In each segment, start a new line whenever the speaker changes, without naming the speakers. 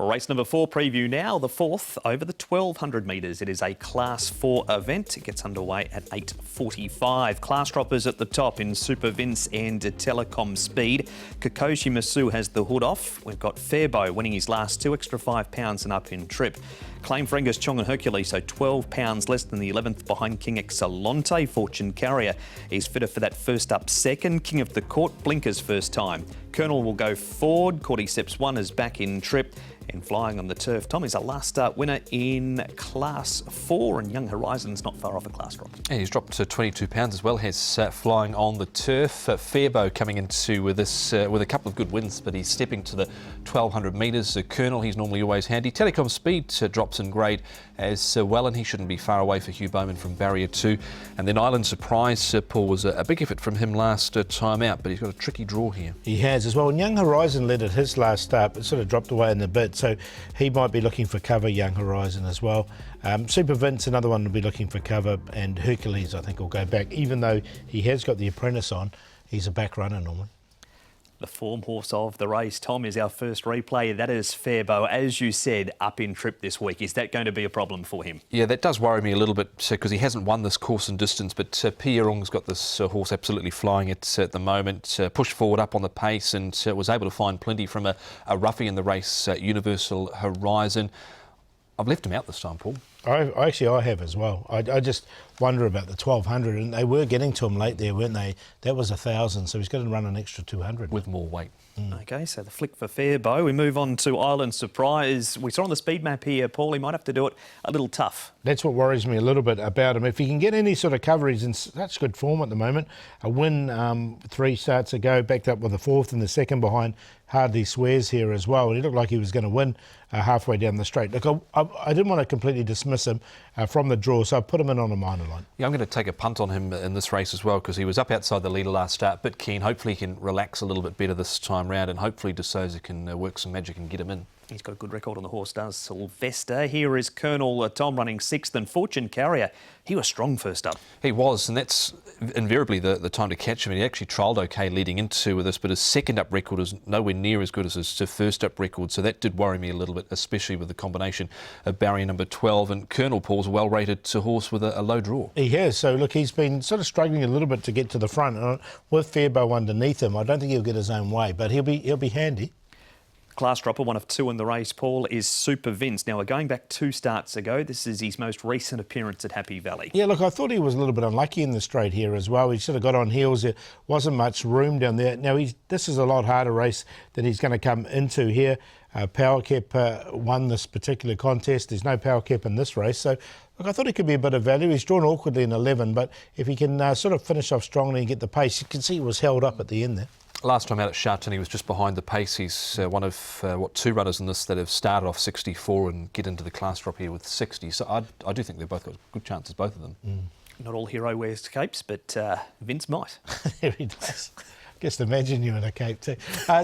Race number 4 preview now, the fourth over the 1200 metres. It is a Class 4 event. It gets underway at 8:45. Class droppers at the top in Super Vince and Telecom Speed. Kokoshi Masu has the hood off. We've got Fairbow winning his last two, extra £5 and up in trip. Claim for Angus Chong and Hercules, so £12 less than the 11th behind King Excellente. Fortune Carrier is fitter for that first up second. King of the Court, Blinkers first time. Colonel will go forward. Cordyceps 1 is back in trip. And flying on the turf, Tom is a last start winner in Class 4, and Young Horizons not far off a class drop.
Yeah, he's dropped to £22 as well. Has flying on the turf. Fairbow coming into this with a couple of good wins, but he's stepping to the 1200 metres. Colonel, he's normally always handy. Telecom Speed drops in grade as well, and he shouldn't be far away for Hugh Bowman from Barrier 2. And then Island Surprise, Paul, was a big effort from him last time out, but he's got a tricky draw here.
He has as well. And Young Horizon led at his last start, but sort of dropped away in the bit. So he might be looking for cover, Young Horizon as well. Super Vince, another one will be looking for cover, and Hercules, I think, will go back. Even though he has got the apprentice on, he's a back runner, Norman.
The form horse of the race, Tom, is our first replay. That is Fairbow, as you said, up in trip this week. Is that going to be a problem for him?
Yeah, that does worry me a little bit because he hasn't won this course and distance, but Pierong's got this horse absolutely flying at the moment. Pushed forward up on the pace and was able to find plenty from a roughie in the race, Universal Horizon. I've left him out this time, Paul.
I have as well. I just wonder about the 1200, and they were getting to him late there, weren't they? That was 1,000, so he's got to run an extra 200.
With more weight.
OK, so the flick for Fairbow. We move on to Island Surprise. We saw on the speed map here, Paul, he might have to do it a little tough.
That's what worries me a little bit about him. If he can get any sort of coverage in such good form at the moment, a win 3 starts ago, backed up with the fourth and the second behind Hardly Swears here as well. And he looked like he was going to win halfway down the straight. Look, I didn't want to completely dismiss him from the draw, so I put him in on a minor line.
Yeah, I'm going to take a punt on him in this race as well because he was up outside the leader last start, bit keen. Hopefully he can relax a little bit better this time round, and hopefully De Souza can work some magic and get him in.
He's got a good record on the horse, does Sylvester. Here is Colonel Tom running 6th, and Fortune Carrier. He was strong first up.
He was, and that's invariably the time to catch him. He actually trialled okay leading into this, but his second up record is nowhere near as good as his first up record, so that did worry me a little bit, especially with the combination of barrier number 12. And Colonel Paul's a well-rated horse with a low draw.
He has, so look, he's been sort of struggling a little bit to get to the front. And with Fairbow underneath him, I don't think he'll get his own way, but he'll be handy.
Class dropper, one of 2 in the race, Paul, is Super Vince. Now, we're going back 2 starts ago. This is his most recent appearance at Happy Valley.
Yeah, look, I thought he was a little bit unlucky in the straight here as well. He sort of got on heels. There wasn't much room down there. Now, this is a lot harder race that he's going to come into here. Power Cap won this particular contest. There's no Power Cap in this race. So, look, I thought he could be a bit of value. He's drawn awkwardly in 11, but if he can sort of finish off strongly and get the pace, you can see he was held up at the end there.
Last time out at Sharton, he was just behind the pace. He's one of, 2 runners in this that have started off 64 and get into the class drop here with 60. So I do think they've both got good chances, both of them.
Not all hero wears capes, but Vince might.
There he does. Just imagine you in a cape too.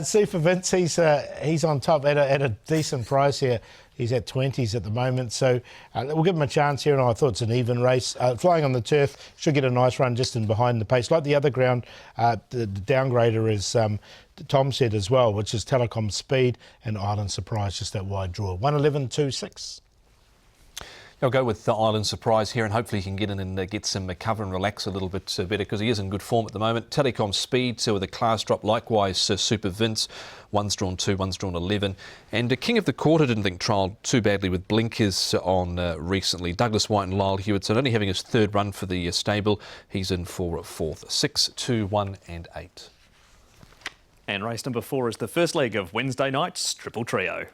Super Vince, he's on top at a decent price here. He's at 20s at the moment, so we'll give him a chance here, and I thought it's an even race. Flying on the turf, should get a nice run just in behind the pace. Like the other ground, the downgrader is, Tom said as well, which is Telecom Speed and Island Surprise, just that wide draw. 111.26.
I'll go with the Island Surprise here, and hopefully he can get in and get some cover and relax a little bit better because he is in good form at the moment. Telecom Speed with a class drop, likewise Super Vince. One's drawn 2, one's drawn 11. And King of the Court, I didn't think trialled too badly with blinkers on recently. Douglas White and Lyle Hewitson only having his 3rd run for the stable. He's in for 4th. 6, 2, 1 and 8.
And race number 4 is the first leg of Wednesday night's Triple Trio.